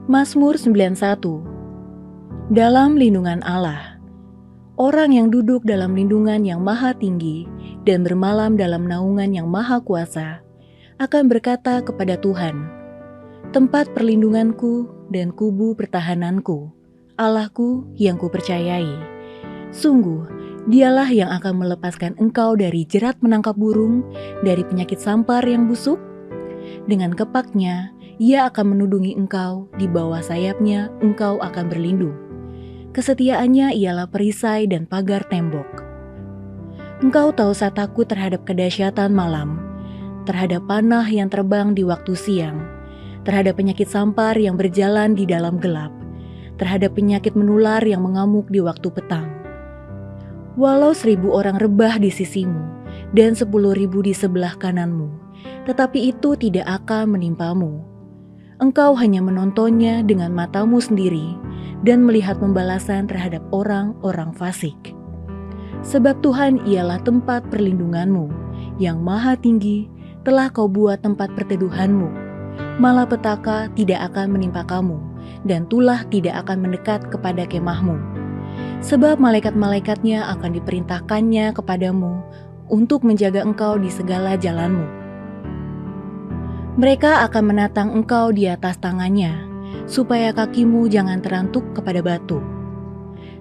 Mazmur 91. Dalam lindungan Allah. Orang yang duduk dalam lindungan yang maha tinggi dan bermalam dalam naungan yang maha kuasa akan berkata kepada Tuhan, tempat perlindunganku dan kubu pertahananku, Allahku yang kupercayai. Sungguh, dialah yang akan melepaskan engkau dari jerat menangkap burung, dari penyakit sampar yang busuk. Dengan kepaknya, ia akan menudungi engkau, di bawah sayapnya engkau akan berlindung. Kesetiaannya ialah perisai dan pagar tembok. Engkau tahu saya takut terhadap kedahsyatan malam, terhadap panah yang terbang di waktu siang, terhadap penyakit sampar yang berjalan di dalam gelap, terhadap penyakit menular yang mengamuk di waktu petang. Walau 1.000 orang rebah di sisimu dan 10.000 di sebelah kananmu, tetapi itu tidak akan menimpamu. Engkau hanya menontonnya dengan matamu sendiri dan melihat pembalasan terhadap orang-orang fasik. Sebab Tuhan ialah tempat perlindunganmu, yang maha tinggi telah kau buat tempat perteduhanmu. Malapetaka tidak akan menimpa kamu, dan tulah tidak akan mendekat kepada kemahmu. Sebab malaikat-malaikatnya akan diperintahkannya kepadamu untuk menjaga engkau di segala jalanmu. Mereka akan menatang engkau di atas tangannya, supaya kakimu jangan terantuk kepada batu.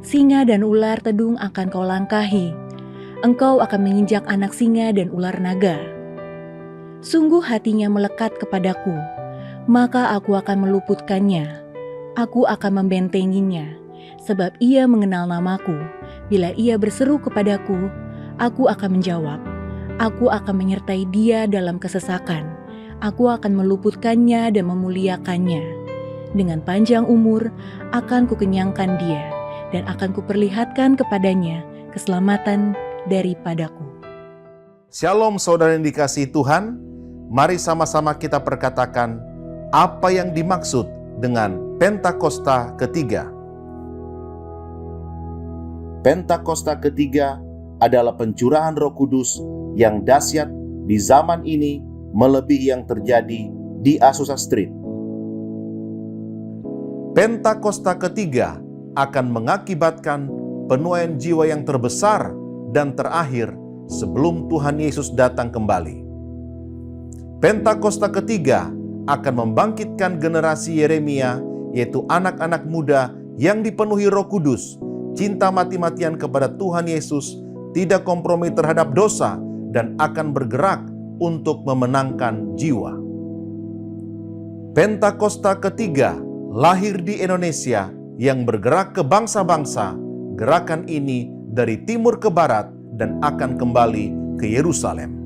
Singa dan ular tedung akan kau langkahi, engkau akan menginjak anak singa dan ular naga. Sungguh hatinya melekat kepadaku, maka aku akan meluputkannya, aku akan membentenginya, sebab ia mengenal namaku. Bila ia berseru kepadaku, aku akan menjawab, aku akan menyertai dia dalam kesesakan. Aku akan meluputkannya dan memuliakannya. Dengan panjang umur akan kukenyangkan dia, dan akan kuperlihatkan kepadanya keselamatan daripadaku. Shalom saudara yang dikasihi Tuhan, mari sama-sama kita perkatakan apa yang dimaksud dengan Pentakosta ketiga. Pentakosta ketiga adalah pencurahan Roh Kudus yang dahsyat di zaman ini melebihi yang terjadi di Azusa Street. Pentakosta ketiga akan mengakibatkan penuaian jiwa yang terbesar dan terakhir sebelum Tuhan Yesus datang kembali. Pentakosta ketiga akan membangkitkan generasi Yeremia, yaitu anak-anak muda yang dipenuhi Roh Kudus, cinta mati-matian kepada Tuhan Yesus, tidak kompromi terhadap dosa, dan akan bergerak untuk memenangkan jiwa. Pentakosta ketiga lahir di Indonesia yang bergerak ke bangsa-bangsa. Gerakan ini dari timur ke barat dan akan kembali ke Yerusalem.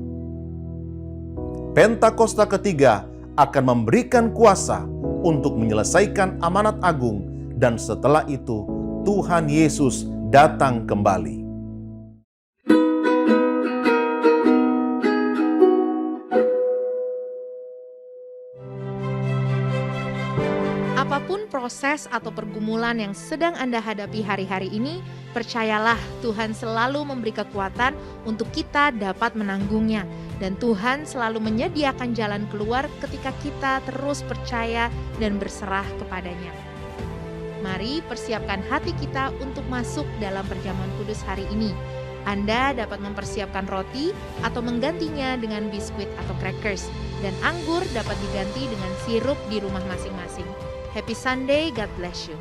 Pentakosta ketiga akan memberikan kuasa untuk menyelesaikan amanat agung, dan setelah itu Tuhan Yesus datang kembali. Apapun proses atau pergumulan yang sedang Anda hadapi hari-hari ini, percayalah Tuhan selalu memberi kekuatan untuk kita dapat menanggungnya. Dan Tuhan selalu menyediakan jalan keluar ketika kita terus percaya dan berserah kepadanya. Mari persiapkan hati kita untuk masuk dalam perjamuan kudus hari ini. Anda dapat mempersiapkan roti atau menggantinya dengan biskuit atau crackers. Dan anggur dapat diganti dengan sirup di rumah masing-masing. Happy Sunday, God bless you.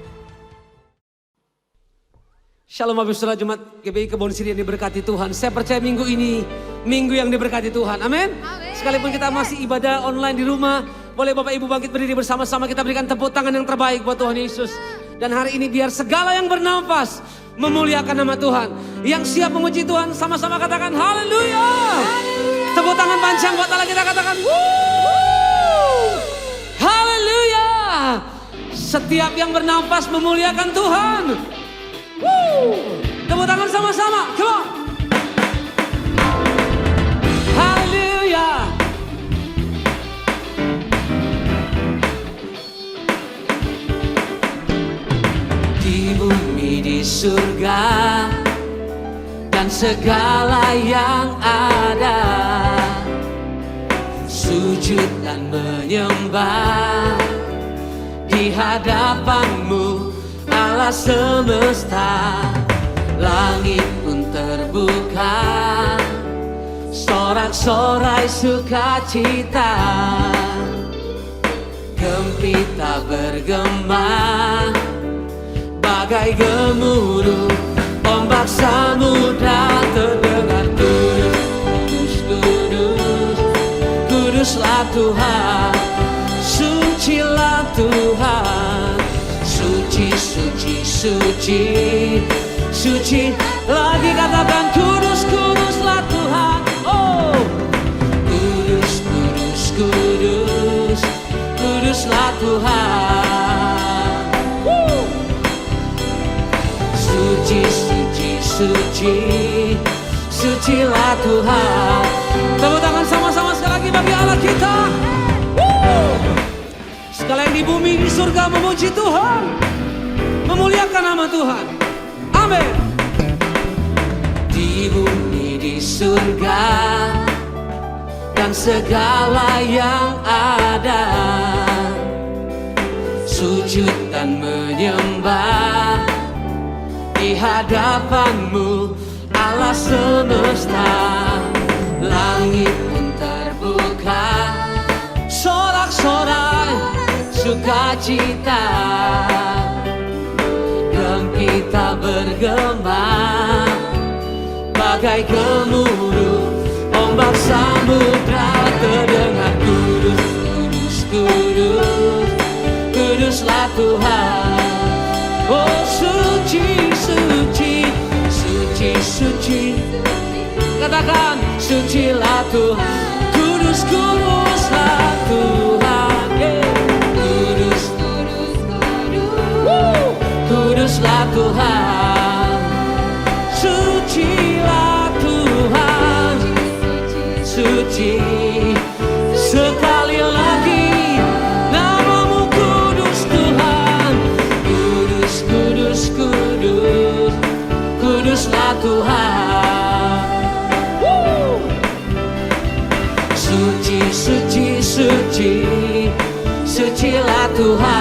Shalom Bapak Saudara Jemaat GBI Kebon Siri yang diberkati Tuhan. Saya percaya minggu ini, minggu yang diberkati Tuhan. Amin. Sekalipun kita masih ibadah online di rumah, boleh Bapak Ibu bangkit berdiri bersama-sama, kita berikan tepuk tangan yang terbaik buat Tuhan Yesus. Dan hari ini biar segala yang bernafas memuliakan nama Tuhan. Yang siap memuji Tuhan sama-sama katakan haleluya. Tepuk tangan panjang buat Allah, kita katakan haleluya. Setiap yang bernafas memuliakan Tuhan. Tepuk tangan sama-sama, come on. Haleluya. Di bumi, di surga, dan segala yang ada, sujud dan menyembah di di hadapan-Mu Allah semesta. Langit pun terbuka, sorak-sorai sukacita. Gempita bergema, bagai gemuruh ombak samudra. Terdengar kudus, kudus, kudus, kuduslah Tuhan. Sucilah Tuhan, suci, suci, suci, suci. Lagi katakan kudus, kuduslah Tuhan. Oh, kudus, kudus, kudus, kuduslah Tuhan. Suci, suci, suci, sucilah Tuhan. Tepuk tangan sama-sama sekali lagi bagi Allah kita. Sekalian di bumi, di surga memuji Tuhan, memuliakan nama Tuhan. Amin. Di bumi, di surga, dan segala yang ada, sujud dan menyembah di hadapan-Mu Allah semesta. Langit pun terbuka, sorak-sorai sukacita. Gempita bergema, bagai gemuruh ombak samudra. Terdengar kudus, kudus, kudus, kuduslah Tuhan. Oh, suci, suci, suci, suci. Katakan sucilah Tuhan. Kudus, kuduslah Tuhan. Kudus, kudus, kudus, kuduslah Tuhan. Sucilah Tuhan, suci. Sekali lagi nama-Mu kudus Tuhan. Kudus, kudus, kudus, kuduslah Tuhan. Suci, suci, suci, sucilah Tuhan.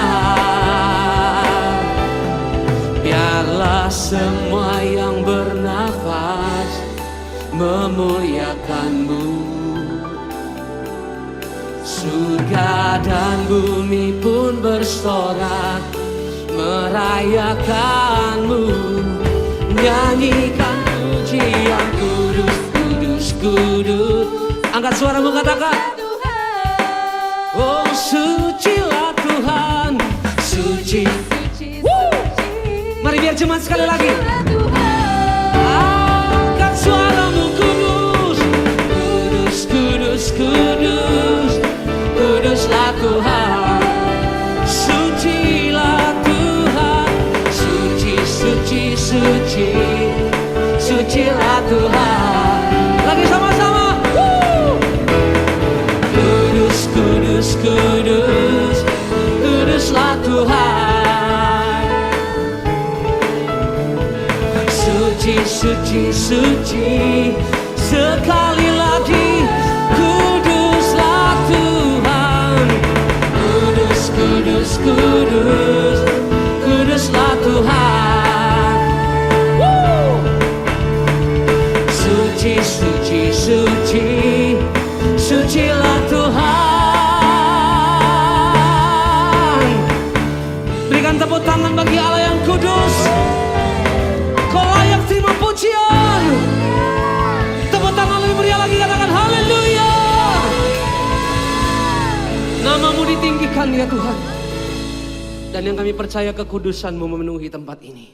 Biarlah semua yang bernafas memuliakan-Mu. Surga dan bumi pun bersorak merayakan-Mu. Nyanyikan pujian kudus, kudus, kudus. Angkat suaramu katakan oh, sucilah Tuhan. Suci, mari biar jemaat sekali lagi. Angkat suaramu kudus, kudus, kudus, kudus, kuduslah Tuhan. Sucilah Tuhan, suci, suci, suci, sucilah Tuhan. Lagi sama-sama. Kudus, kudus, kudus, kuduslah Tuhan. Suci, suci, suci, sekali lagi. Kuduslah Tuhan. Kudus, kudus, kudus, kuduslah Tuhan. Suci, suci, suci, sucilah Tuhan. Berikan tepuk tangan bagi Allah yang kudus. Kau layak terima pujian. Tepuk tangan lebih meriah lagi, katakan haleluya. Nama-Mu ditinggikan ya Tuhan. Dan yang kami percaya kekudusan-Mu memenuhi tempat ini.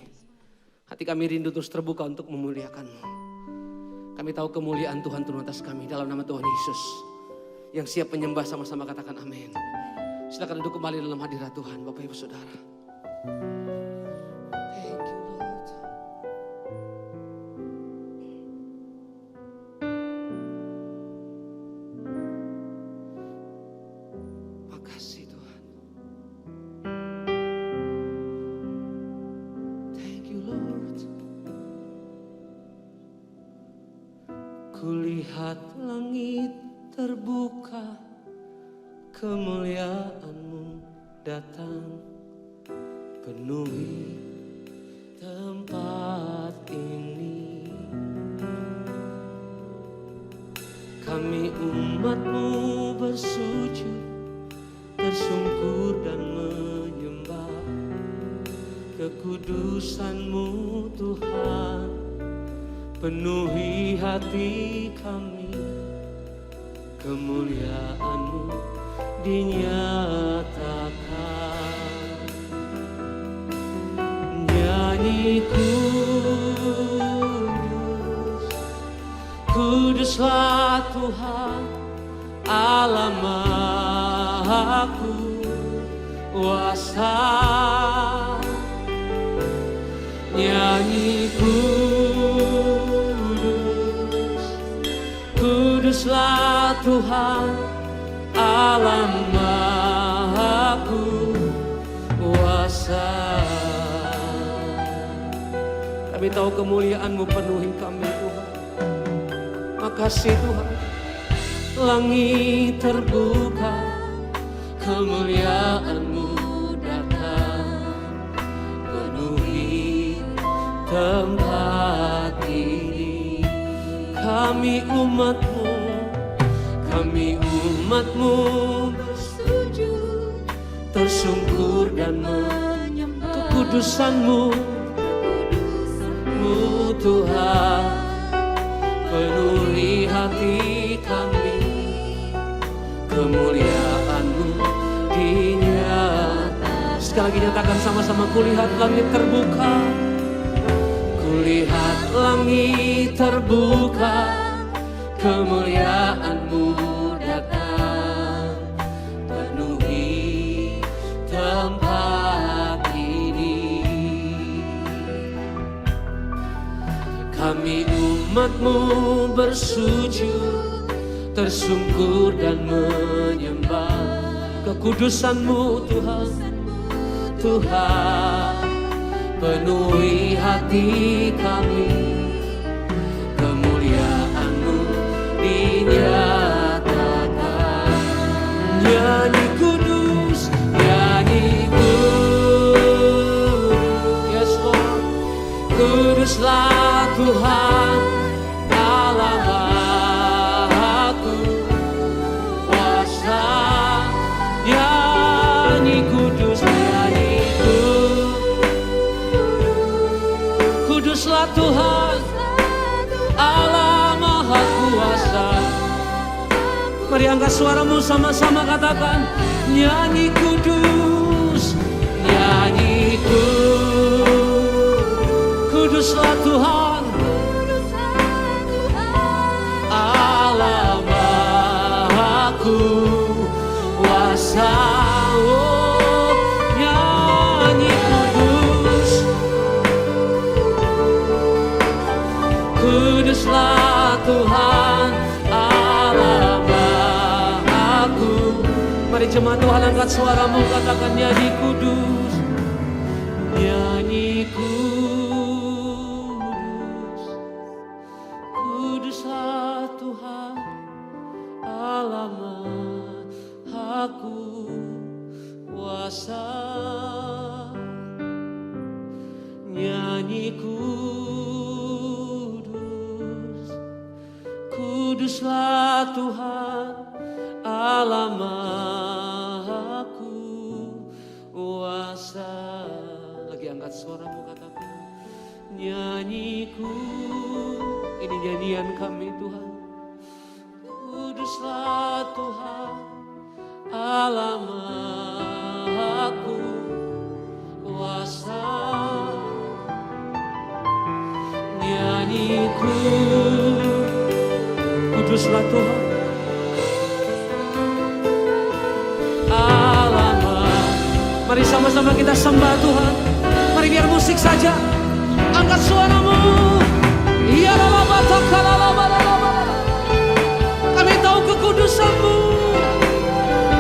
Hati kami rindu terus terbuka untuk memuliakan-Mu. Kami tahu kemuliaan Tuhan turun atas kami dalam nama Tuhan Yesus. Yang siap menyembah sama-sama katakan amin. Silakan duduk kembali dalam hadirat Tuhan Bapak Ibu Saudara. Thank you Lord. Makasih Tuhan. Thank you Lord. Kulihat langit terbuka, kemuliaan-Mu datang. penuhi tempat ini. Kami umat-Mu bersujud, tersungkur dan menyembah kekudusan-Mu Tuhan. Penuhi hati kami, kemuliaan-Mu dinyatakan. Nyanyi kudus, kuduslah Tuhan Allah Maha Kuasa. Nyanyi kudus, kuduslah Tuhan Allah Maha Kuasa. Kami tahu kemuliaan-Mu penuhi kami Tuhan. Makasih Tuhan. Langit terbuka, kemuliaan-Mu datang, penuhi tempat ini. Kami umat-Mu, kami umat-Mu bersujud, tersungkur dan menyembah kekudusan-Mu, kekudusan-Mu Tuhan. Penuhi hati kami, kemuliaan-Mu dinyatakan. Sekali lagi nyatakan sama-sama, kulihat langit terbuka, kulihat langit terbuka, kemuliaan-Mu datang, penuhi tempat ini. Kami umat-Mu bersujud, tersungkur dan menyembah kekudusan-Mu Tuhan. Tuhan, penuhi hati kami, kemuliaan-Mu dinyatakan. Nyanyi kudus, nyanyi kudus, yes Lord. Kuduslah Tuhan Allah Maha Kuasa. Nyanyi kudus, nyanyi kuduslah Tuhan Allah Maha Kuasa. Mari angkat suaramu sama-sama katakan, nyanyi kudus, nyanyi kuduslah Tuhan Allah Maha Kuasa. Oh, nyanyi kudus, kuduslah Tuhan Allah Maha Kuasa. Mari jemaat Tuhan angkat suaramu katakan, nyanyi kudus, nyanyi kudus, kuduslah Tuhan Allah Maha Kuasa. Nyanyi kudus, kuduslah Tuhan Allah Maha Kuasa. Lagi angkat suaramu katakan, nyanyiku, ini nyanyian kami Tuhan. Kuduslah Tuhan Allah Maha Kuasa. Nyanyiku, kuduslah Tuhan Allah Maha. Mari sama-sama kita sembah Tuhan. Mari biar musik saja. Angkat suaramu. Ya lalaba takalaba. Kami tahu kekudusan-Mu.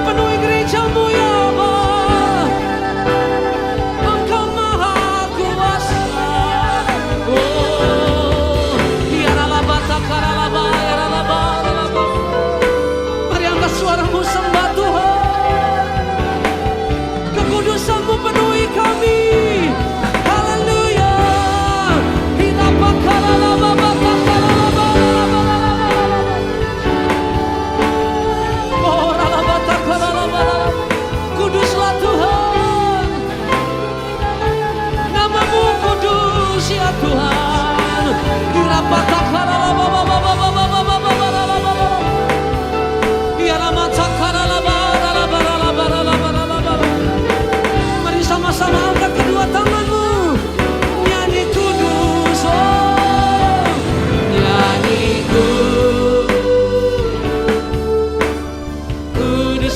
Penuhi gereja-Mu ya Allah. Engkau Maha Kuasa. Oh, ya lalaba takalaba, ya lalaba. Mari angkat suaramu sembah Tuhan. Kekudusan-Mu penuhi kami.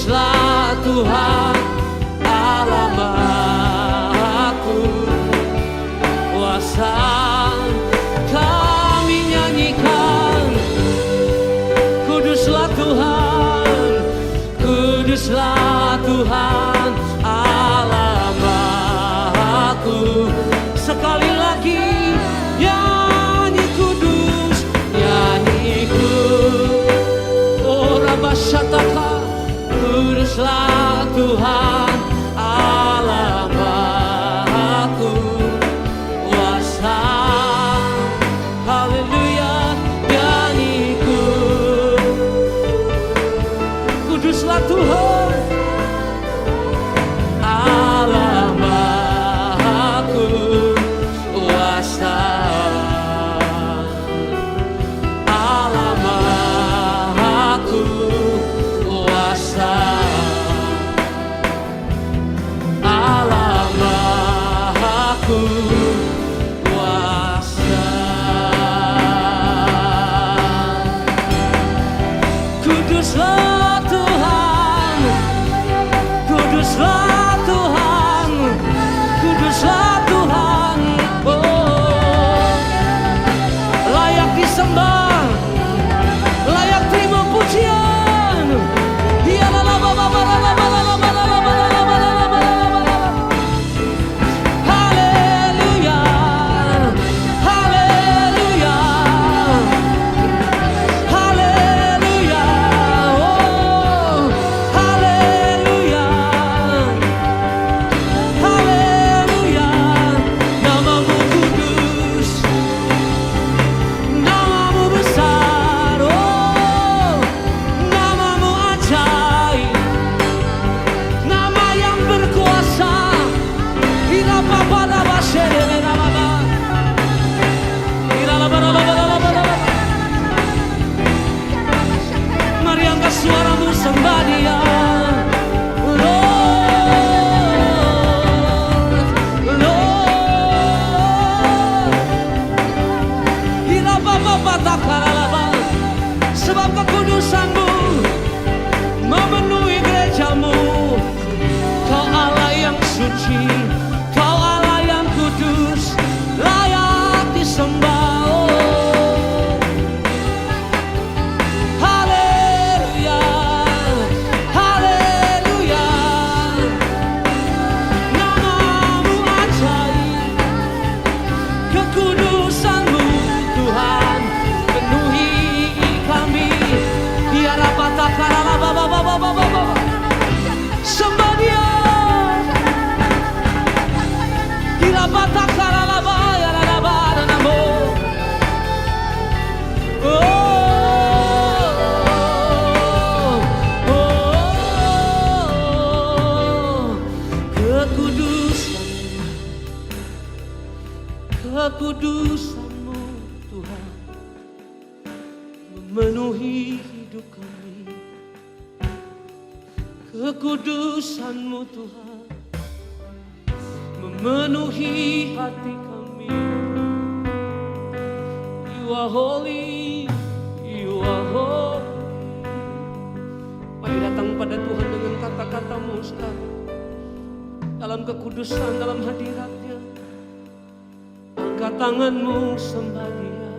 Kuduslah Tuhan Allahku, kuasa kami nyanyikan. Kuduslah Tuhan, kuduslah Tuhan Allahku. Sekali lagi nyanyi kudus, nyanyi kudus. Oh Rabbashataka, kuduslah Tuhan Allahku, kuasa. Haleluya, nyanyi kuduslah Tuhan Allahku, kuasa. Allahku, kuasa. Allahku, kuasa. Kuduslah Tuhan, kuduslah Tuhan, kuduslah Tuhan. Oh, layak disembah, layak terima pujian. Haleluya, haleluya, haleluya, oh, haleluya, haleluya. Namamu kudus, namamu besar, oh, namamu ajaib, nama yang berkuasa. Mari angkat suaramu, sembah Dia. Lord, Lord, sebab kekudusan-Mu memenuhi gereja-Mu. Kau Allah yang suci, Kau Allah yang kudus, layak disembah. Oh, haleluya, haleluya. Namamu ajaib, kekudusan-Mu Tuhan penuhi kami. Biar apa tak kalah, sembah Dia. Kekudusan-Mu Tuhan memenuhi hidup kami. Kekudusan-Mu Tuhan memenuhi hati kami. You are holy, You are holy. Mari datang pada Tuhan dengan kata-katamu sekarang, dalam kekudusan, dalam hadirat-Nya. Angkat tanganmu, sembah Dia.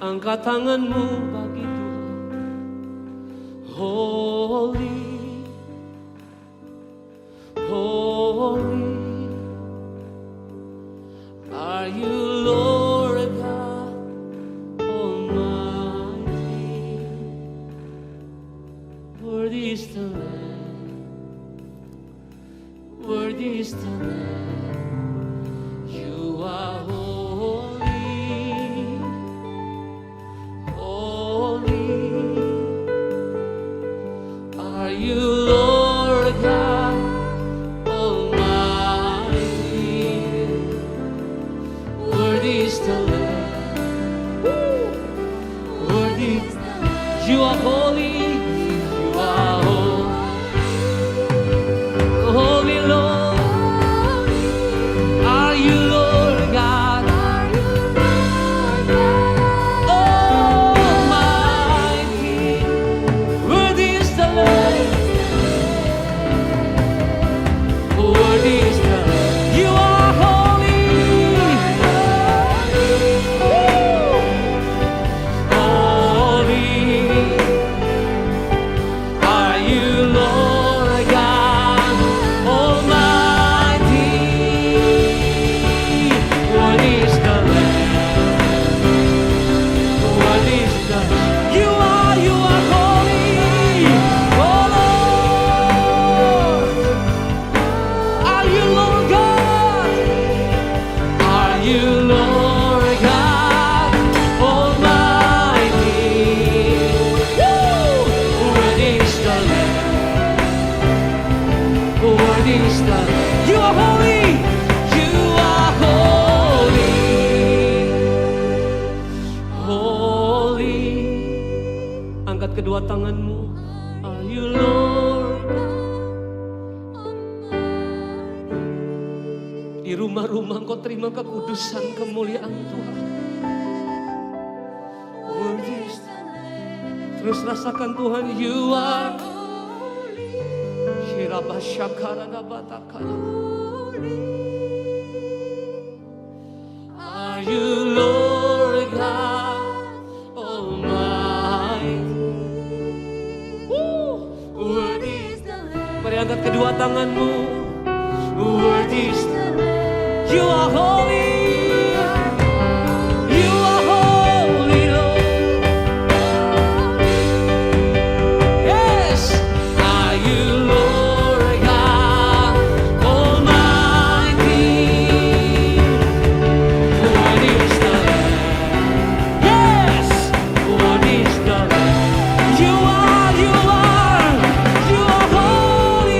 Angkat tanganmu bagi Tuhan. Holy, holy are You, Lord God Almighty. Worthy is the Lamb, worthy is the Lamb. You are holy, holy are You, Lord God Almighty. Worthy is the Lamb, worthy. You are holy, You are holy, Lord. Are You, Lord God Almighty? Worthy is the Lamb. is the You are holy. You are holy. Holy. Angkat kedua tanganmu. Are you Lord? Di rumah-rumah engkau terima kekudusan, kemuliaan Tuhan. Terus rasakan Tuhan, You are Are you Lord God Almighty? Worthy is the Lamb. Mari angkat kedua tanganmu. Worthy is the Lamb. You are holy. You are holy, Lord. Yes. Are you Lord God Almighty? Worthy is the Lamb. Yes. Worthy is the Lamb. You are holy.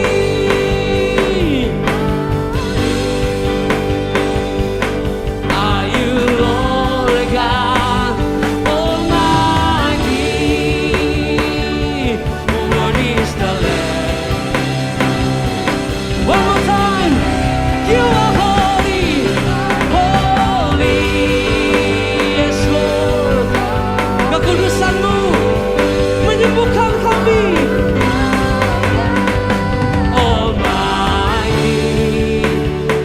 Are you Lord God Almighty? Worthy is the Lamb. One more time. You are holy, holy. Yes, Lord. Kekudusan-Mu menyembuhkan kami. Almighty.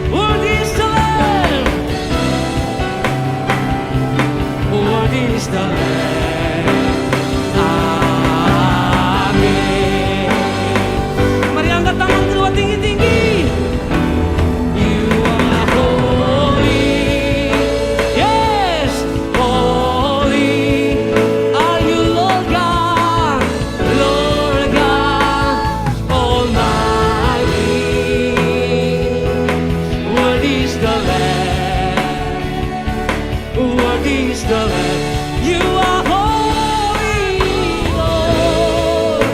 Worthy is the Lamb. Worthy is the Lamb. Amin. Mari angkat tangan kedua tinggi-tinggi. You are holy. Yes, holy. Are you Lord God Almighty? Worthy is the Lamb. Worthy is the Lamb. You are holy, Lord.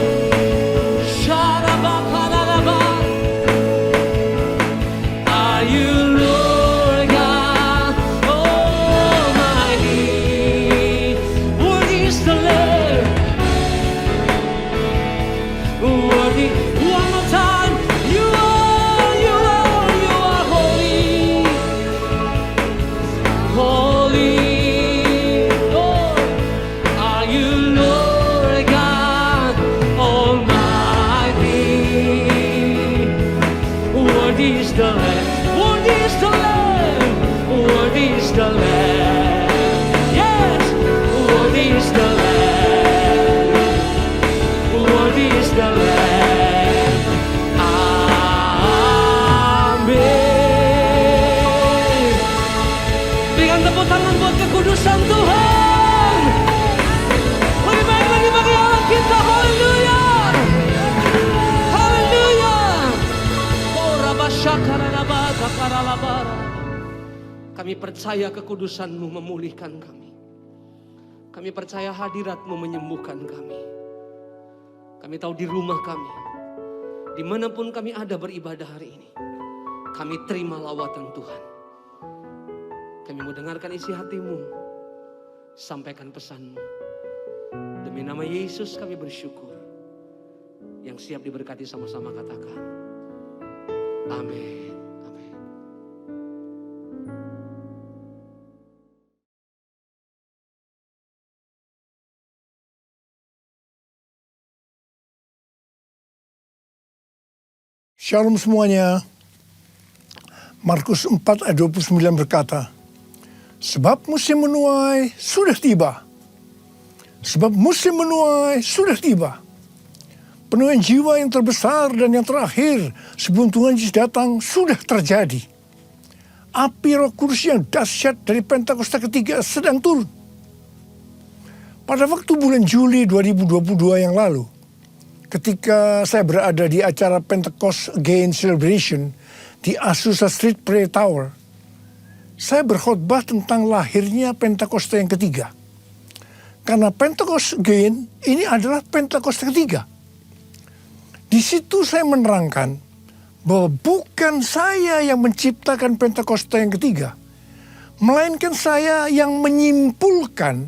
Sharabakaraba. Are you Lord God Almighty? Worthy is the Lamb. Worthy. One more time. You are holy. Holy. Lord. Are you Lord God Almighty? Worthy is the Lamb. Worthy is the Lamb. Worthy is the Lamb. Yes. Worthy is the Lamb. Worthy is the Lamb. Amin. Berikan tepuk tangan buat kekudusan Tuhan. Lebih baik lagi bagi Allah kita. Haleluya. Haleluya. Kami percaya kekudusan-Mu memulihkan kami. Kami percaya hadirat-Mu menyembuhkan kami. Kami tahu di rumah kami, dimanapun kami ada beribadah hari ini, kami terima lawatan Tuhan. Kami mau dengarkan isi hati-Mu, sampaikan pesan-Mu. Demi nama Yesus kami bersyukur. Yang siap diberkati sama-sama katakan, amin. Amin. Shalom semuanya. Markus 4 ayat 29 berkata, sebab musim menuai sudah tiba. Sebab musim menuai sudah tiba. Penuaian jiwa yang terbesar dan yang terakhir sebelum Tuhan Yesus datang sudah terjadi. Api Roh Kudus yang dahsyat dari Pentakosta ketiga sedang turun. Pada waktu bulan Juli 2022 yang lalu, ketika saya berada di acara Pentecost Again Celebration di Azusa Street Prayer Tower, saya berkhotbah tentang lahirnya Pentakosta yang ketiga. Karena Pentecost Again ini adalah Pentakosta ketiga. Di situ saya menerangkan bahwa bukan saya yang menciptakan Pentakosta yang ketiga, melainkan saya yang menyimpulkan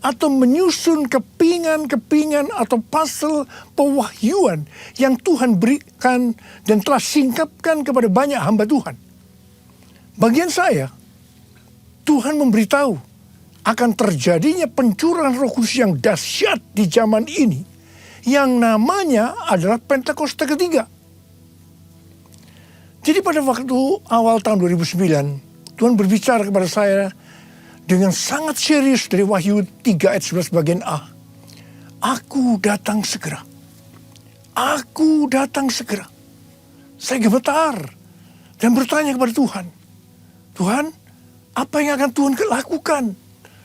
atau menyusun kepingan-kepingan atau pasal pewahyuan yang Tuhan berikan dan telah singkapkan kepada banyak hamba Tuhan. Bagian saya, Tuhan memberitahu akan terjadinya pencurahan Roh Kudus yang dahsyat di zaman ini, yang namanya adalah Pentakosta ketiga. Jadi pada waktu awal tahun 2009, Tuhan berbicara kepada saya dengan sangat serius dari Wahyu 3 ayat 11 bagian A. Aku datang segera. Aku datang segera. Saya gemetar dan bertanya kepada Tuhan. Tuhan, apa yang akan Tuhan lakukan?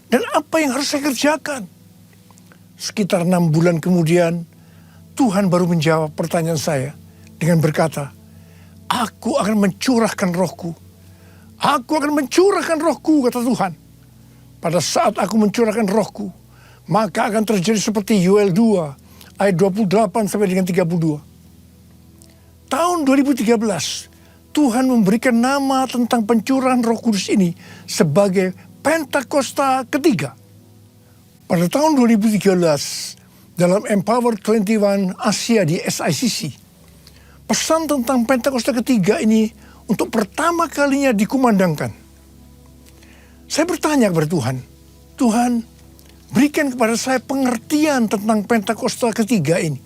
Dan apa yang harus saya kerjakan? Sekitar 6 bulan kemudian, Tuhan baru menjawab pertanyaan saya dengan berkata, Aku akan mencurahkan rohku. Aku akan mencurahkan rohku, kata Tuhan. Pada saat aku mencurahkan rohku, maka akan terjadi seperti Yoel 2 ayat 28 sampai dengan 32. Tahun 2013, Tuhan memberikan nama tentang pencurahan Roh Kudus ini sebagai Pentakosta ketiga. Pada tahun 2013, dalam Empower 21 Asia di SICC, pesan tentang Pentakosta ketiga ini untuk pertama kalinya dikumandangkan. Saya bertanya kepada Tuhan, Tuhan, berikan kepada saya pengertian tentang Pentakosta ketiga ini.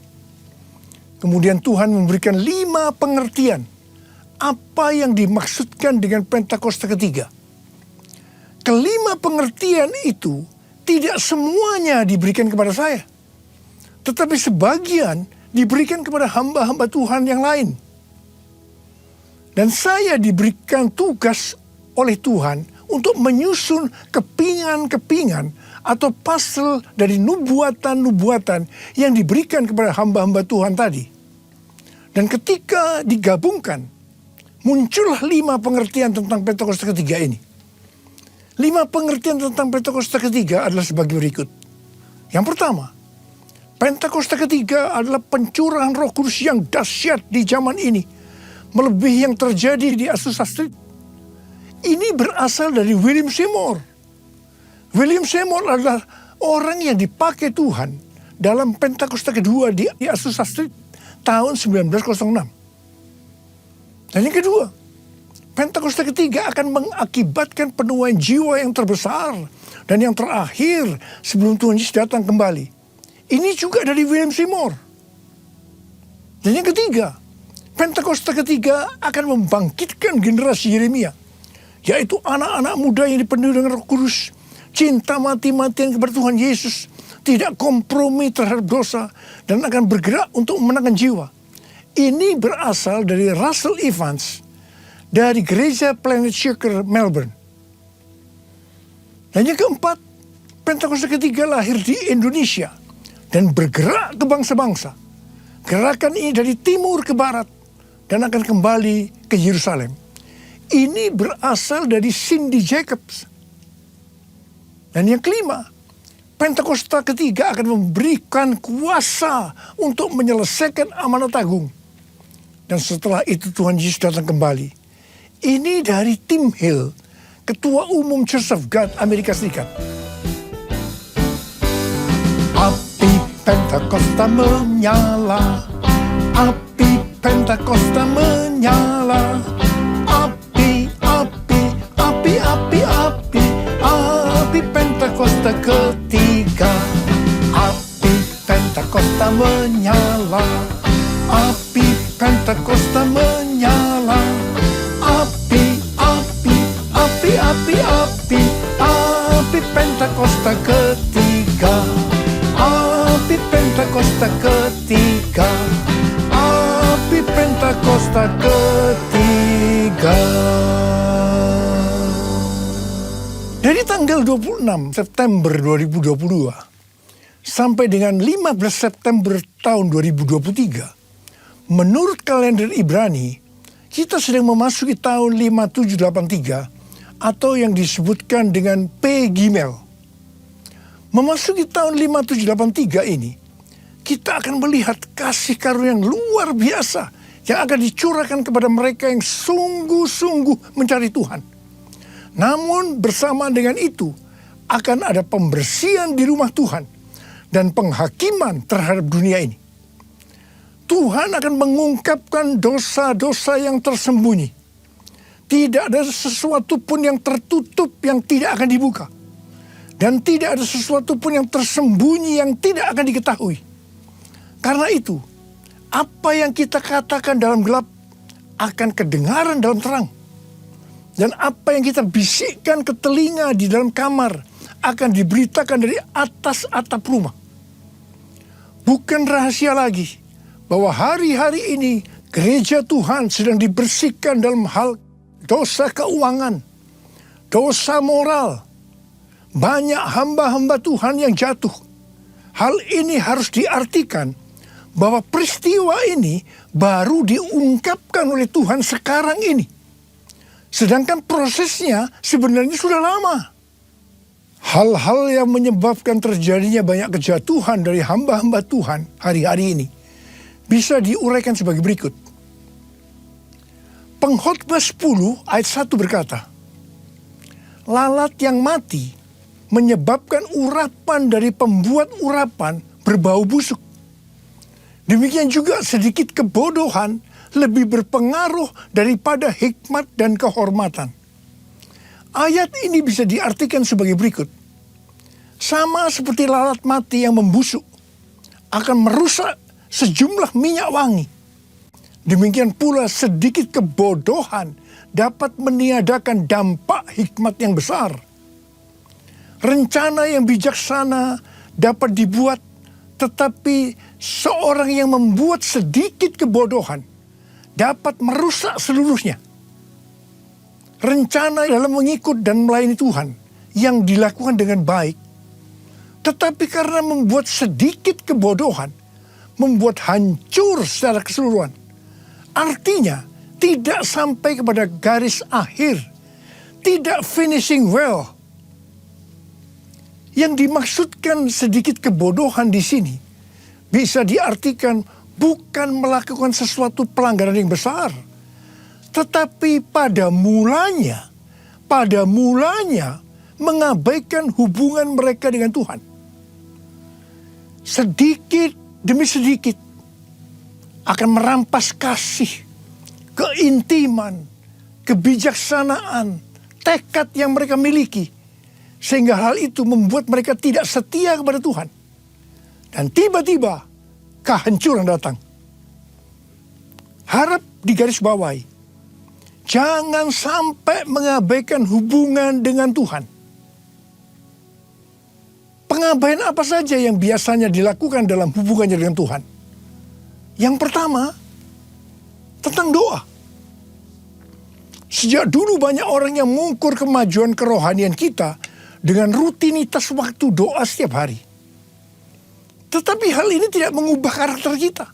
Kemudian Tuhan memberikan 5 pengertian apa yang dimaksudkan dengan Pentakosta ketiga. Kelima pengertian itu tidak semuanya diberikan kepada saya, tetapi sebagian diberikan kepada hamba-hamba Tuhan yang lain. Dan saya diberikan tugas oleh Tuhan untuk menyusun kepingan-kepingan atau pasal dari nubuatan-nubuatan yang diberikan kepada hamba-hamba Tuhan tadi. Dan ketika digabungkan, muncullah 5 pengertian tentang Pentakosta ketiga ini. 5 pengertian tentang Pentakosta ketiga adalah sebagai berikut. Yang pertama, Pentakosta ketiga adalah pencurahan Roh Kudus yang dahsyat di zaman ini, melebihi yang terjadi di Azusa Street. Ini berasal dari William Seymour. William Seymour adalah orang yang dipakai Tuhan dalam Pentakosta kedua di Azusa Street tahun 1906. Dan yang kedua, Pentakosta ketiga akan mengakibatkan penuaian jiwa yang terbesar dan yang terakhir sebelum Tuhan Yesus datang kembali. Ini juga dari William Seymour. Dan yang ketiga, Pentakosta ketiga akan membangkitkan generasi Yeremia, yaitu anak-anak muda yang dipenuhi dengan Roh Kudus, cinta mati-matian kepada Tuhan Yesus, tidak kompromi terhadap dosa, dan akan bergerak untuk memenangkan jiwa. Ini berasal dari Russell Evans dari Gereja Planet Shaker, Melbourne. Dan yang keempat, Pentakosta ketiga lahir di Indonesia dan bergerak ke bangsa-bangsa. Gerakan ini dari timur ke barat dan akan kembali ke Yerusalem. Ini berasal dari Cindy Jacobs. Dan yang kelima, Pentakosta ketiga akan memberikan kuasa untuk menyelesaikan amanat agung. Dan setelah itu Tuhan Yesus datang kembali. Ini dari Tim Hill, Ketua Umum Church of God Amerika Serikat. Api Pentakosta menyala, api Pentakosta menyala. Api Pentakosta ketiga, api Pentakosta menyala, api Pentakosta menyala, api Pentakosta ketiga, api Pentakosta ketiga, api Pentakosta ketiga. Dari tanggal 26 September 2022 sampai dengan 15 September tahun 2023, menurut kalender Ibrani, kita sedang memasuki tahun 5783 atau yang disebutkan dengan P Gimel. Memasuki tahun 5783 ini, kita akan melihat kasih karunia yang luar biasa yang akan dicurahkan kepada mereka yang sungguh-sungguh mencari Tuhan. Namun bersamaan dengan itu akan ada pembersihan di rumah Tuhan dan penghakiman terhadap dunia ini. Tuhan akan mengungkapkan dosa-dosa yang tersembunyi. Tidak ada sesuatu pun yang tertutup yang tidak akan dibuka. Dan tidak ada sesuatu pun yang tersembunyi yang tidak akan diketahui. Karena itu, apa yang kita katakan dalam gelap akan kedengaran dalam terang. Dan apa yang kita bisikkan ke telinga di dalam kamar akan diberitakan dari atas atap rumah. Bukan rahasia lagi bahwa hari-hari ini gereja Tuhan sedang dibersihkan dalam hal dosa keuangan, dosa moral. Banyak hamba-hamba Tuhan yang jatuh. Hal ini harus diartikan bahwa peristiwa ini baru diungkapkan oleh Tuhan sekarang ini. Sedangkan prosesnya sebenarnya sudah lama. Hal-hal yang menyebabkan terjadinya banyak kejatuhan dari hamba-hamba Tuhan hari-hari ini bisa diuraikan sebagai berikut. Pengkhotbah 10 ayat 1 berkata, lalat yang mati menyebabkan urapan dari pembuat urapan berbau busuk. Demikian juga sedikit kebodohan lebih berpengaruh daripada hikmat dan kehormatan. Ayat ini bisa diartikan sebagai berikut. Sama seperti lalat mati yang membusuk akan merusak sejumlah minyak wangi. Demikian pula sedikit kebodohan dapat meniadakan dampak hikmat yang besar. Rencana yang bijaksana dapat dibuat, tetapi seorang yang membuat sedikit kebodohan dapat merusak seluruhnya. Rencana dalam mengikut dan melayani Tuhan yang dilakukan dengan baik, tetapi karena membuat sedikit kebodohan, membuat hancur secara keseluruhan. Artinya tidak sampai kepada garis akhir, tidak finishing well. Yang dimaksudkan sedikit kebodohan di sini bisa diartikan bukan melakukan sesuatu pelanggaran yang besar, tetapi pada mulanya mengabaikan hubungan mereka dengan Tuhan. Sedikit demi sedikit akan merampas kasih, keintiman, kebijaksanaan, tekad yang mereka miliki. Sehingga hal itu membuat mereka tidak setia kepada Tuhan. Dan tiba-tiba kehancuran datang. Harap digarisbawahi. Jangan sampai mengabaikan hubungan dengan Tuhan. Pengabaian apa saja yang biasanya dilakukan dalam hubungannya dengan Tuhan? Yang pertama, tentang doa. Sejak dulu banyak orang yang mengukur kemajuan kerohanian kita dengan rutinitas waktu doa setiap hari. Tetapi hal ini tidak mengubah karakter kita.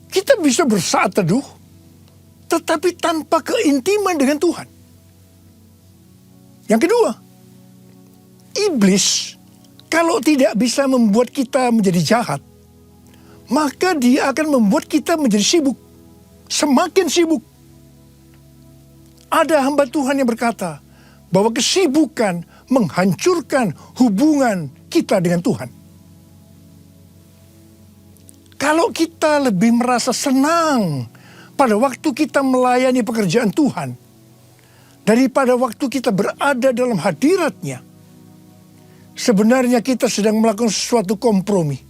Kita bisa bersaat teduh, tetapi tanpa keintiman dengan Tuhan. Yang kedua, iblis kalau tidak bisa membuat kita menjadi jahat, maka dia akan membuat kita menjadi sibuk. Semakin sibuk. Ada hamba Tuhan yang berkata bahwa kesibukan menghancurkan hubungan kita dengan Tuhan. Kalau kita lebih merasa senang pada waktu kita melayani pekerjaan Tuhan daripada waktu kita berada dalam hadirat-Nya, sebenarnya kita sedang melakukan sesuatu kompromi.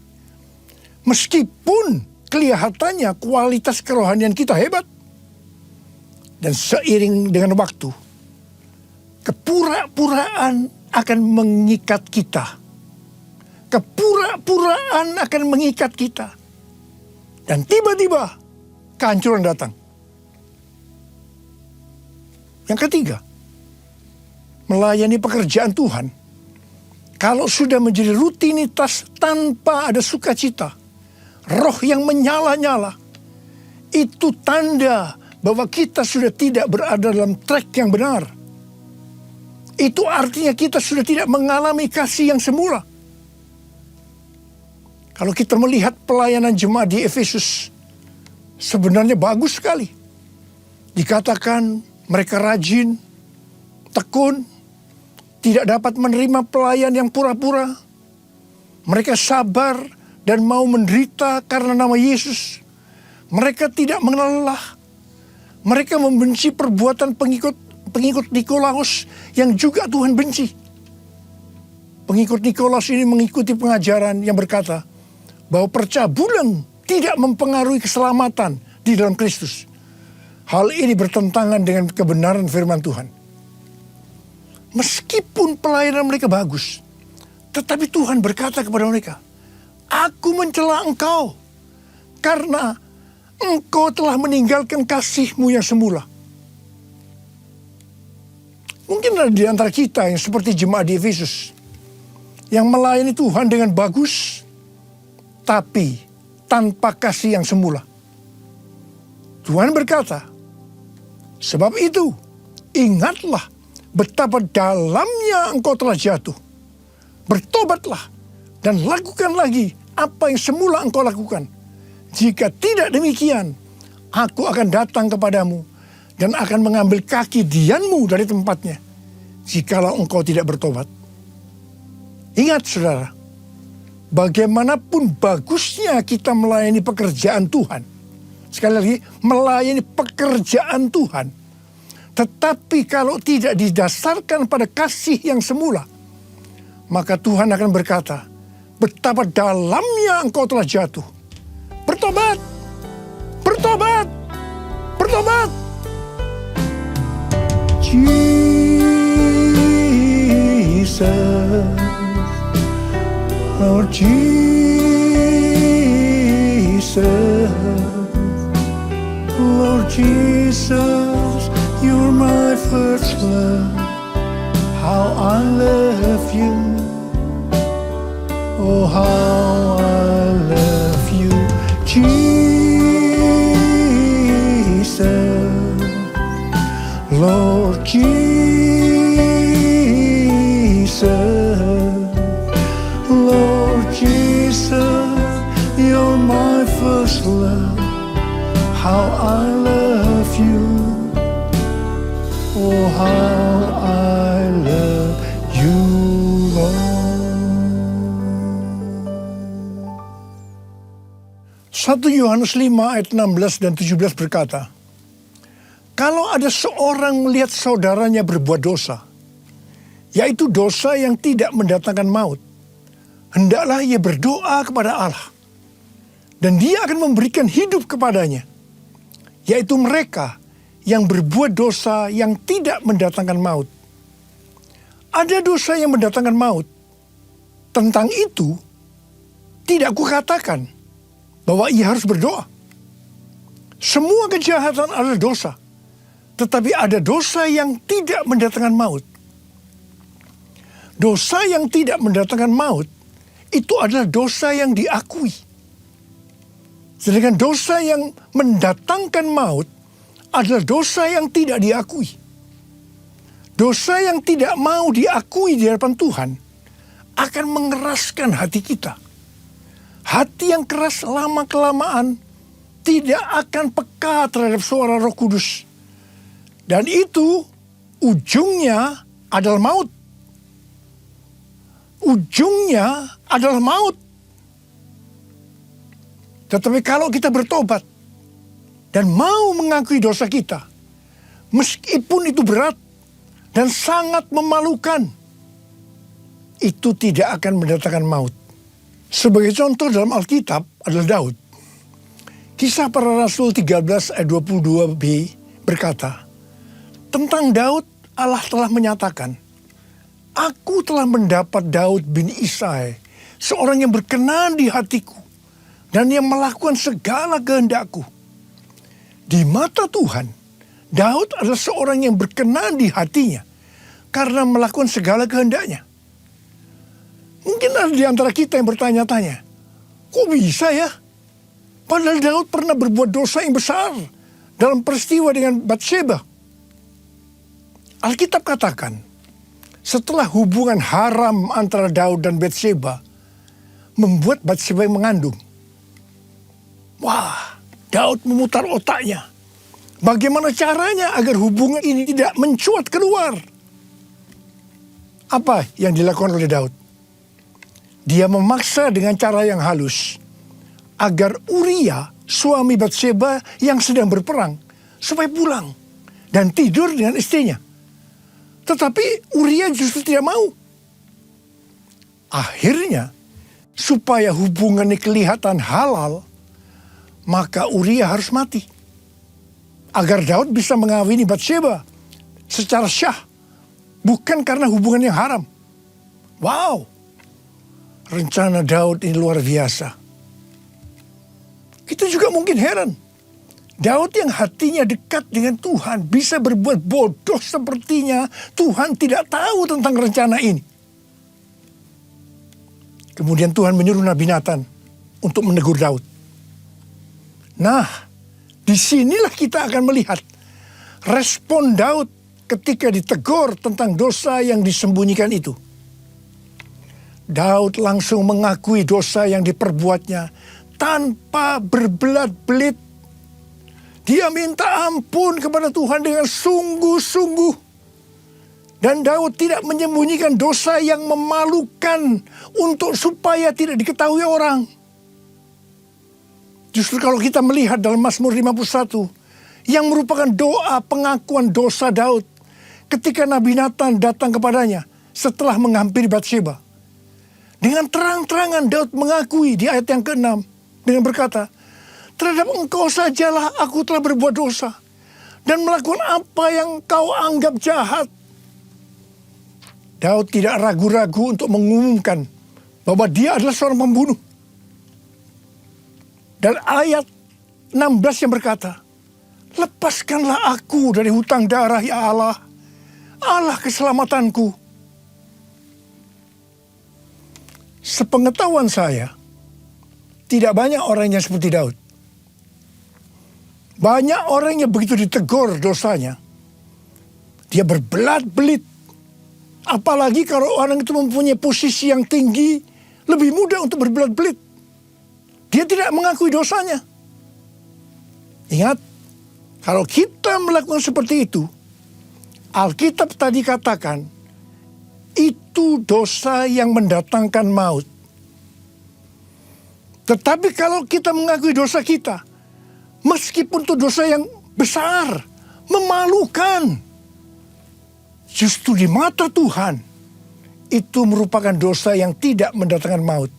Meskipun kelihatannya kualitas kerohanian kita hebat, dan seiring dengan waktu, kepura-puraan akan mengikat kita. Kepura-puraan akan mengikat kita. Dan tiba-tiba kehancuran datang. Yang ketiga, melayani pekerjaan Tuhan, kalau sudah menjadi rutinitas tanpa ada sukacita, roh yang menyala-nyala, itu tanda bahwa kita sudah tidak berada dalam track yang benar. Itu artinya kita sudah tidak mengalami kasih yang semula. Kalau kita melihat pelayanan jemaat di Efesus, sebenarnya bagus sekali. Dikatakan mereka rajin, tekun, tidak dapat menerima pelayan yang pura-pura. Mereka sabar dan mau menderita karena nama Yesus. Mereka tidak mengenal lelah. Mereka membenci perbuatan pengikut Nikolaus yang juga Tuhan benci. Pengikut Nikolaus ini mengikuti pengajaran yang berkata bahwa percabulan tidak mempengaruhi keselamatan di dalam Kristus. Hal ini bertentangan dengan kebenaran firman Tuhan. Meskipun pelayanan mereka bagus, tetapi Tuhan berkata kepada mereka, "Aku mencela engkau karena engkau telah meninggalkan kasih-Mu yang semula." Mungkin ada di antara kita yang seperti jemaat di Efesus, yang melayani Tuhan dengan bagus, tapi tanpa kasih yang semula. Tuhan berkata, "Sebab itu, ingatlah betapa dalamnya engkau telah jatuh. Bertobatlah dan lakukan lagi apa yang semula engkau lakukan. Jika tidak demikian, aku akan datang kepadamu dan akan mengambil kaki dianmu dari tempatnya, jikalau engkau tidak bertobat." Ingat saudara, bagaimanapun bagusnya kita melayani pekerjaan Tuhan, sekali lagi, melayani pekerjaan Tuhan, tetapi kalau tidak didasarkan pada kasih yang semula, maka Tuhan akan berkata, "Betapa dalamnya engkau telah jatuh. Bertobat, bertobat, bertobat." Jesus, Lord Jesus, Lord Jesus, you're my first love. How I love you, oh how I love you, Jesus, Lord Jesus, Lord Jesus, you're my first love. How I love you, oh how I love you, Lord. 1 Yohanes 5 ayat 16 dan 17 berkata, "Kalau ada seorang melihat saudaranya berbuat dosa, yaitu dosa yang tidak mendatangkan maut, hendaklah ia berdoa kepada Allah, dan Dia akan memberikan hidup kepadanya, yaitu mereka yang berbuat dosa yang tidak mendatangkan maut." Ada dosa yang mendatangkan maut. Tentang itu, tidak kukatakan bahwa ia harus berdoa. Semua kejahatan adalah dosa, tetapi ada dosa yang tidak mendatangkan maut. Dosa yang tidak mendatangkan maut itu adalah dosa yang diakui. Sedangkan dosa yang mendatangkan maut adalah dosa yang tidak diakui. Dosa yang tidak mau diakui di hadapan Tuhan akan mengeraskan hati kita. Hati yang keras lama-kelamaan tidak akan peka terhadap suara Roh Kudus. Dan itu ujungnya adalah maut. Ujungnya adalah maut. Tetapi kalau kita bertobat dan mau mengakui dosa kita, meskipun itu berat dan sangat memalukan, itu tidak akan mendatangkan maut. Sebagai contoh dalam Alkitab adalah Daud. Kisah Para Rasul 13 ayat 22b berkata, tentang Daud Allah telah menyatakan, "Aku telah mendapat Daud bin Isai, seorang yang berkenan di hatiku, dan yang melakukan segala kehendakku." Di mata Tuhan, Daud adalah seorang yang berkenan di hatinya, karena melakukan segala kehendaknya. Mungkin ada di antara kita yang bertanya-tanya, kok bisa ya? Padahal Daud pernah berbuat dosa yang besar dalam peristiwa dengan Batsheba. Alkitab katakan, setelah hubungan haram antara Daud dan Batsheba membuat Batsheba mengandung. Wah, Daud memutar otaknya. Bagaimana caranya agar hubungan ini tidak mencuat keluar? Apa yang dilakukan oleh Daud? Dia memaksa dengan cara yang halus agar Uria, suami Batseba yang sedang berperang, supaya pulang dan tidur dengan istrinya. Tetapi Uria justru tidak mau. Akhirnya, supaya hubungannya kelihatan halal, maka Uria harus mati. Agar Daud bisa mengawini Batseba secara syah, bukan karena hubungan yang haram. Wow, rencana Daud ini luar biasa. Kita juga mungkin heran. Daud yang hatinya dekat dengan Tuhan bisa berbuat bodoh sepertinya Tuhan tidak tahu tentang rencana ini. Kemudian Tuhan menyuruh Nabi Nathan untuk menegur Daud. Nah, disinilah kita akan melihat respon Daud ketika ditegur tentang dosa yang disembunyikan itu. Daud langsung mengakui dosa yang diperbuatnya tanpa berbelat-belit. Dia minta ampun kepada Tuhan dengan sungguh-sungguh. Dan Daud tidak menyembunyikan dosa yang memalukan untuk supaya tidak diketahui orang. Justru kalau kita melihat dalam Mazmur 51, yang merupakan doa pengakuan dosa Daud ketika Nabi Nathan datang kepadanya setelah menghampiri Batseba. Dengan terang-terangan Daud mengakui di ayat yang ke-6 dengan berkata, terhadap engkau sajalah aku telah berbuat dosa dan melakukan apa yang kau anggap jahat. Daud tidak ragu-ragu untuk mengumumkan bahwa dia adalah seorang pembunuh. Dan ayat 16 yang berkata, lepaskanlah aku dari hutang darah ya Allah, Allah keselamatanku. Sepengetahuan saya, tidak banyak orang yang seperti Daud. Banyak orang yang begitu ditegur dosanya, dia berbelat-belit. Apalagi kalau orang itu mempunyai posisi yang tinggi, lebih mudah untuk berbelat-belit. Dia tidak mengakui dosanya. Ingat, kalau kita melakukan seperti itu, Alkitab tadi katakan, itu dosa yang mendatangkan maut. Tetapi kalau kita mengakui dosa kita, meskipun itu dosa yang besar, memalukan, justru di mata Tuhan, itu merupakan dosa yang tidak mendatangkan maut.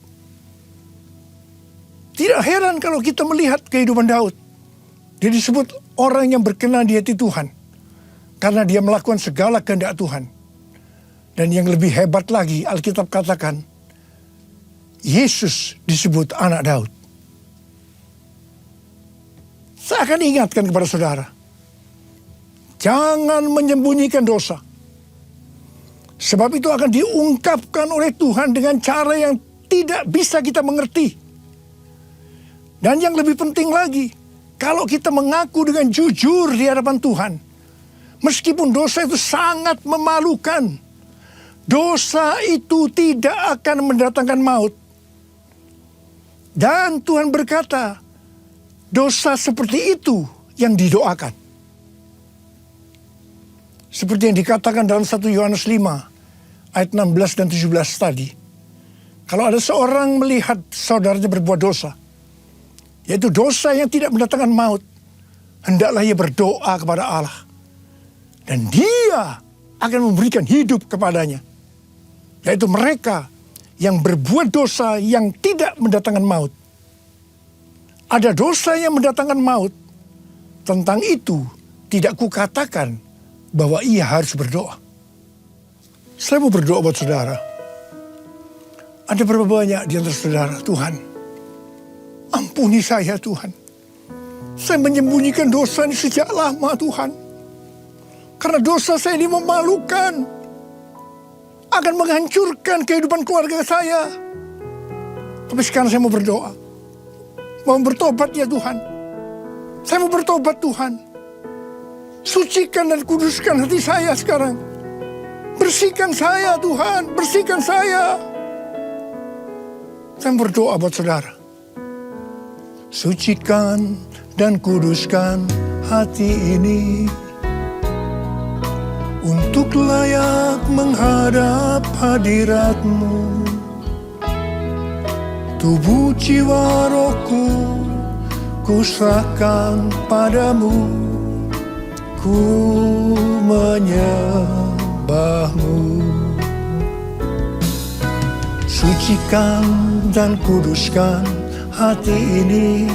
Tidak heran kalau kita melihat kehidupan Daud. Dia disebut orang yang berkenan di hati Tuhan. Karena dia melakukan segala kehendak Tuhan. Dan yang lebih hebat lagi, Alkitab katakan, Yesus disebut anak Daud. Saya akan ingatkan kepada saudara, jangan menyembunyikan dosa. Sebab itu akan diungkapkan oleh Tuhan dengan cara yang tidak bisa kita mengerti. Dan yang lebih penting lagi, kalau kita mengaku dengan jujur di hadapan Tuhan, meskipun dosa itu sangat memalukan, dosa itu tidak akan mendatangkan maut. Dan Tuhan berkata, dosa seperti itu yang didoakan. Seperti yang dikatakan dalam 1 Yohanes 5, ayat 16 dan 17 tadi. Kalau ada seorang melihat saudaranya berbuat dosa, yaitu dosa yang tidak mendatangkan maut, hendaklah ia berdoa kepada Allah. Dan dia akan memberikan hidup kepadanya. Yaitu mereka yang berbuat dosa yang tidak mendatangkan maut. Ada dosa yang mendatangkan maut, tentang itu tidak kukatakan bahwa ia harus berdoa. Saya mau berdoa buat saudara. Ada berapa banyak di antara saudara, Tuhan, ampuni saya Tuhan. Saya menyembunyikan dosa ini sejak lama Tuhan. Karena dosa saya ini memalukan. Akan menghancurkan kehidupan keluarga saya. Tapi sekarang saya mau berdoa. Mau bertobat ya Tuhan. Saya mau bertobat Tuhan. Sucikan dan kuduskan hati saya sekarang. Bersihkan saya Tuhan, bersihkan saya. Saya berdoa buat saudara. Sucikan dan kuduskan hati ini untuk layak menghadap hadirat-Mu. Tubuh jiwa rohku ku serahkan padamu, ku menyembah-Mu. Sucikan dan kuduskan hati ini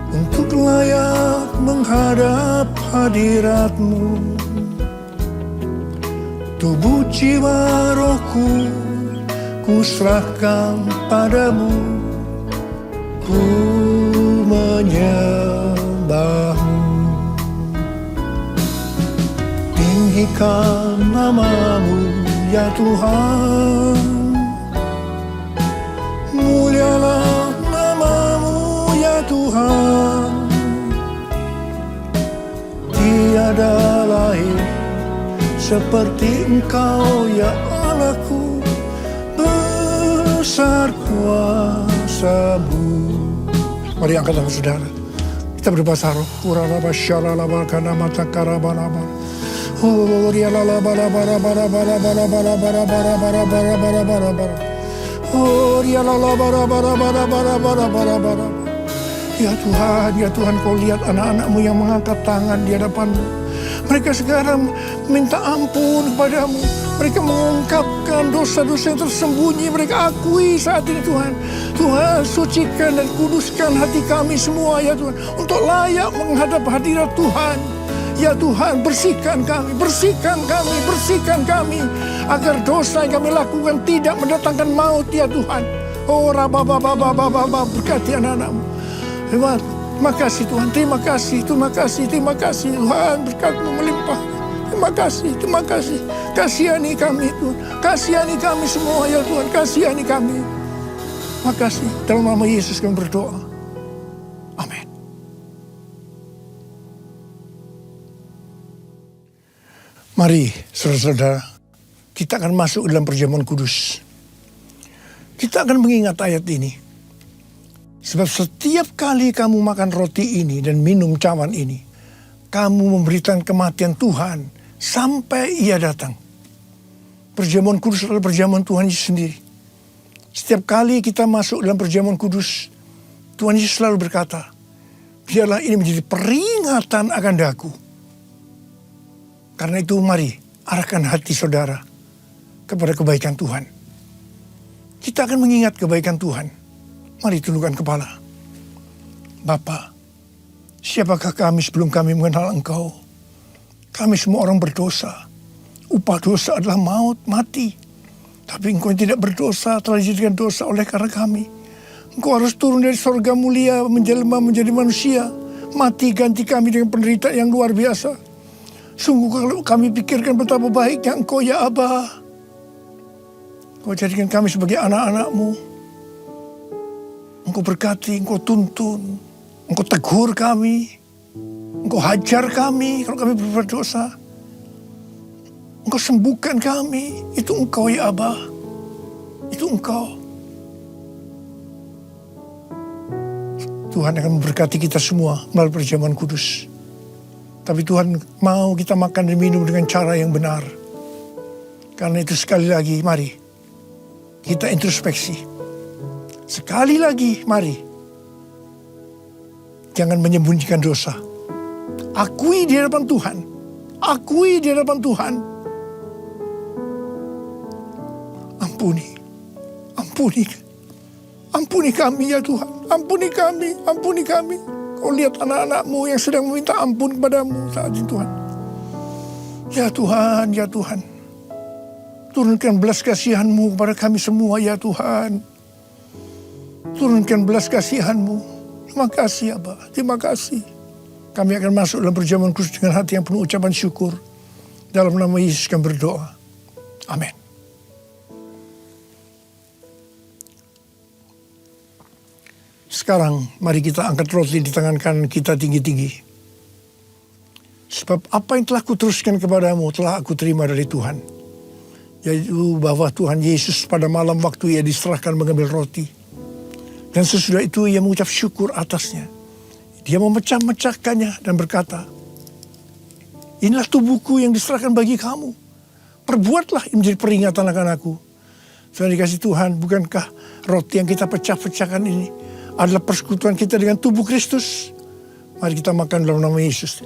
untuk layak menghadap hadirat-Mu. Tubuh jiwa rohku ku serahkan padamu, ku menyembah-Mu. Tinggikan nama-Mu ya Tuhan, mulialah nama-Mu ya Tuhan. Tiada lain seperti Engkau ya Allahku, besar kuasa-Mu. Mari angkat tangan saudara, kita berbahasa roh. Uralaba syalalaba kana mata karabalaba. Oh rialala bara bara bara bara bara bara bara bara bara bara bara bara bara. Oh rialala bara bara bara bara bara bara bara. Ya Tuhan, Kau lihat anak-anak-Mu yang mengangkat tangan di hadapan-Mu. Mereka sekarang minta ampun kepadamu. Mereka mengungkapkan dosa-dosa yang tersembunyi. Mereka akui saat ini Tuhan. Tuhan, sucikan dan kuduskan hati kami semua ya Tuhan, untuk layak menghadap hadirat Tuhan. Ya Tuhan, bersihkan kami, bersihkan kami, bersihkan kami, agar dosa yang kami lakukan tidak mendatangkan maut ya Tuhan. Oh rababababababab, berkati anak-anak-Mu. Terima kasih Tuhan, terima kasih, terima kasih, terima kasih Tuhan, berkat-Mu melimpah. Terima kasih, terima kasih. Kasihani kami Tuhan, kasihani kami semua ya Tuhan, kasihani kami. Terima kasih, dalam nama Yesus kami berdoa. Amin. Mari saudara-saudara, kita akan masuk dalam perjamuan kudus. Kita akan mengingat ayat ini. Sebab setiap kali kamu makan roti ini dan minum cawan ini, kamu memberikan kematian Tuhan sampai Ia datang. Perjamuan kudus adalah perjamuan Tuhan Yesus sendiri. Setiap kali kita masuk dalam perjamuan kudus, Tuhan Yesus selalu berkata, biarlah ini menjadi peringatan akan daku. Karena itu mari arahkan hati saudara kepada kebaikan Tuhan. Kita akan mengingat kebaikan Tuhan. Mari tundukkan kepala. Bapa, siapakah kami sebelum kami mengenal Engkau? Kami semua orang berdosa. Upah dosa adalah maut, mati. Tapi Engkau yang tidak berdosa telah dijadikan dosa oleh karena kami. Engkau harus turun dari sorga mulia, menjelma menjadi manusia. Mati ganti kami dengan penderitaan yang luar biasa. Sungguh kalau kami pikirkan betapa baiknya Engkau ya Aba. Engkau jadikan kami sebagai anak-anak-Mu. Engkau berkati, Engkau tuntun, Engkau tegur kami, Engkau hajar kami kalau kami berbuat dosa. Engkau sembuhkan kami, itu Engkau ya Aba, itu Engkau. Tuhan akan memberkati kita semua melalui perjamuan kudus. Tapi Tuhan mau kita makan dan minum dengan cara yang benar. Karena itu sekali lagi, mari kita introspeksi. Sekali lagi, mari. Jangan menyembunyikan dosa. Akui di hadapan Tuhan. Akui di hadapan Tuhan. Ampuni. Ampuni. Ampuni kami ya Tuhan. Ampuni kami. Ampuni kami. Kau lihat anak-anak-Mu yang sedang meminta ampun kepadamu saat ini Tuhan. Ya Tuhan, ya Tuhan. Turunkan belas kasihan-Mu kepada kami semua ya Tuhan. Turunkan belas kasihan-Mu. Terima kasih Aba, terima kasih. Kami akan masuk dalam perjamuan kudus dengan hati yang penuh ucapan syukur. Dalam nama Yesus kami berdoa. Amin. Sekarang mari kita angkat roti di tangan kanan kita tinggi-tinggi. Sebab apa yang telah kuteruskan kepadamu telah aku terima dari Tuhan. Yaitu bahwa Tuhan Yesus pada malam waktu Ia diserahkan mengambil roti. Dan sesudah itu ia mengucap syukur atasnya. Dia memecah-mecahkannya dan berkata, inilah tubuhku yang diserahkan bagi kamu. Perbuatlah ini menjadi peringatan akan aku. Saudara dikasih Tuhan, bukankah roti yang kita pecah-pecahkan ini adalah persekutuan kita dengan tubuh Kristus? Mari kita makan dalam nama Yesus.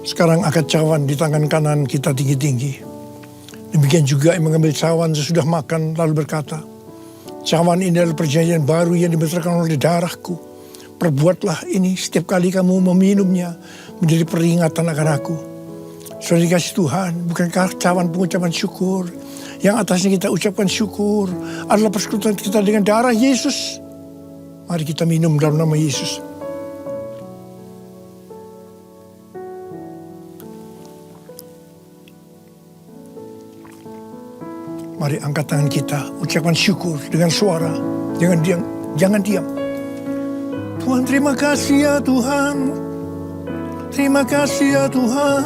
Sekarang angkat cawan di tangan kanan kita tinggi-tinggi. Demikian juga yang mengambil cawan sesudah makan lalu berkata, cawan ini adalah perjanjian baru yang dibenarkan oleh darahku. Perbuatlah ini setiap kali kamu meminumnya menjadi peringatan akan aku. Saudara dikasih Tuhan, bukankah cawan pengucapan syukur yang atasnya kita ucapkan syukur adalah persekutuan kita dengan darah Yesus? Mari kita minum dalam nama Yesus. Mari angkat tangan kita, ucapkan syukur dengan suara. Jangan diam. Tuhan, terima kasih ya Tuhan. Terima kasih ya Tuhan.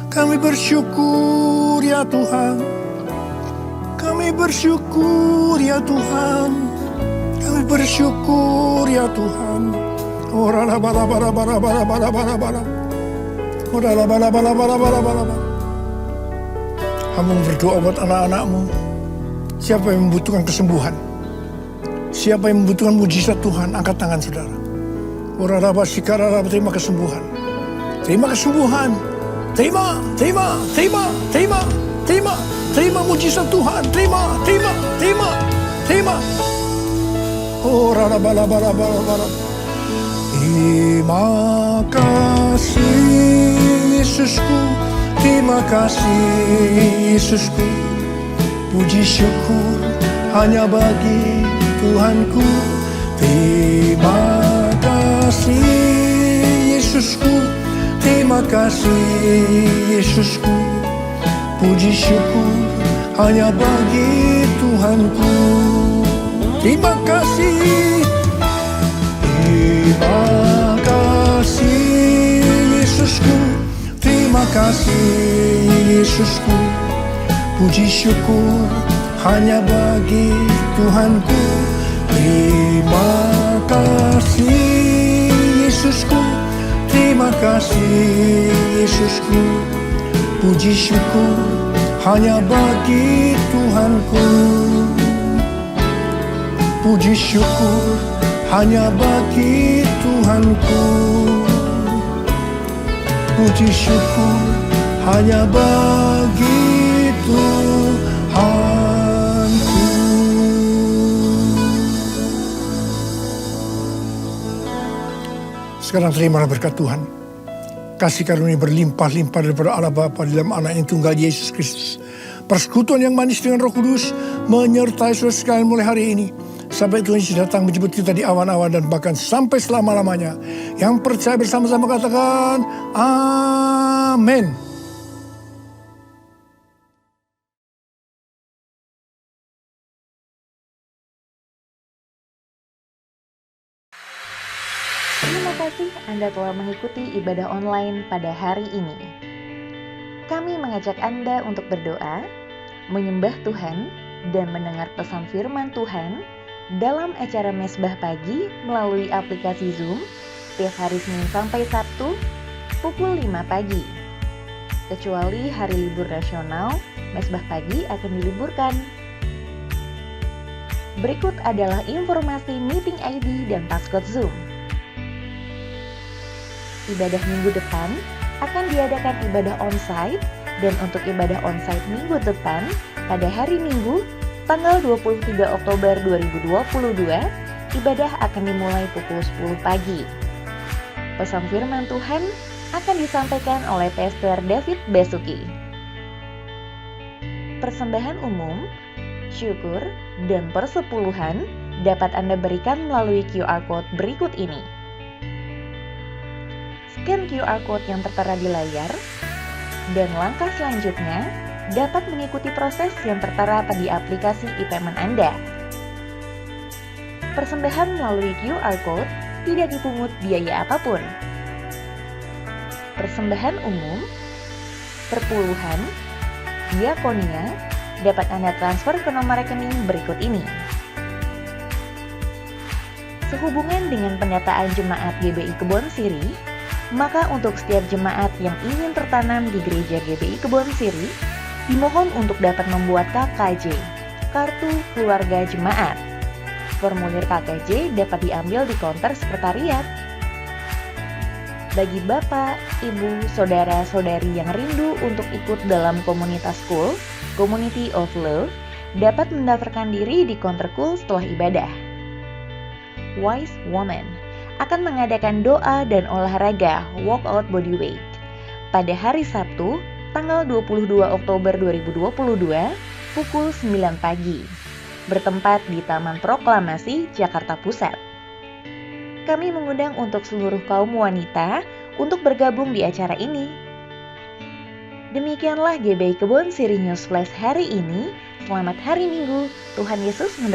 Kami bersyukur ya Tuhan. Kami bersyukur ya Tuhan. Kami bersyukur ya Tuhan. Ora la bara bara bara bara bara bara bara. Ora la bara bara bara bara bara. Hamba berdoa buat anak-anakmu. Siapa yang membutuhkan kesembuhan? Siapa yang membutuhkan mujizat Tuhan? Angkat tangan saudara. Oraraba sikararaba, terima kesembuhan. Terima kesembuhan. Terima mujizat Tuhan. Terima. Oraraba. Terima kasih Yesusku. Terima kasih Yesusku, puji syukur hanya bagi Tuhanku. Terima kasih Yesusku, terima kasih Yesusku, puji syukur hanya bagi Tuhanku. Terima kasih Yesusku. Terima kasih Yesusku, puji syukur hanya bagi Tuhanku. Terima kasih Yesusku, terima kasih Yesusku, puji syukur hanya bagi Tuhanku. Puji syukur hanya bagi Tuhanku. Puji syukur hanya bagi Tuhanku. Sekarang terimalah berkat Tuhan. Kasih karunia berlimpah-limpah daripada Allah Bapa dalam Anak yang tunggal Yesus Kristus. Persekutuan yang manis dengan Roh Kudus menyertai saudara sekalian mulai hari ini. Sampai Tuhan Yesus datang menjemput kita di awan-awan dan bahkan sampai selama-lamanya. Yang percaya bersama-sama katakan, amin. Terima kasih Anda telah mengikuti ibadah online pada hari ini. Kami mengajak Anda untuk berdoa, menyembah Tuhan, dan mendengar pesan firman Tuhan dalam acara Mesbah Pagi melalui aplikasi Zoom setiap hari Senin sampai Sabtu pukul 5 pagi. Kecuali hari libur nasional, Mesbah Pagi akan diliburkan. Berikut adalah informasi meeting ID dan passcode Zoom. Ibadah minggu depan akan diadakan ibadah onsite, dan untuk ibadah onsite minggu depan pada hari Minggu tanggal 23 Oktober 2022, ibadah akan dimulai pukul 10 pagi. Pesan firman Tuhan akan disampaikan oleh Pastor David Basuki. Persembahan umum, syukur, dan persepuluhan dapat Anda berikan melalui QR Code berikut ini. Scan QR Code yang tertera di layar, dan langkah selanjutnya, dapat mengikuti proses yang tertera di aplikasi e-payment Anda. Persembahan melalui QR Code tidak dipungut biaya apapun. Persembahan umum, perpuluhan, diakonia dapat Anda transfer ke nomor rekening berikut ini. Sehubungan dengan pendataan jemaat GBI Kebon Siri, maka untuk setiap jemaat yang ingin tertanam di gereja GBI Kebon Siri, dimohon untuk dapat membuat KKJ, Kartu Keluarga Jemaat. Formulir KKJ dapat diambil di counter sekretariat. Bagi Bapak, Ibu, Saudara-saudari yang rindu untuk ikut dalam komunitas KUL, Community of Love, dapat mendaftarkan diri di counter KUL setelah ibadah. Wise Woman akan mengadakan doa dan olahraga Walkout Bodyweight pada hari Sabtu, tanggal 22 Oktober 2022, pukul 9 pagi, bertempat di Taman Proklamasi, Jakarta Pusat. Kami mengundang untuk seluruh kaum wanita untuk bergabung di acara ini. Demikianlah GBI Kebon Siri News Flash hari ini. Selamat hari Minggu. Tuhan Yesus memberkati.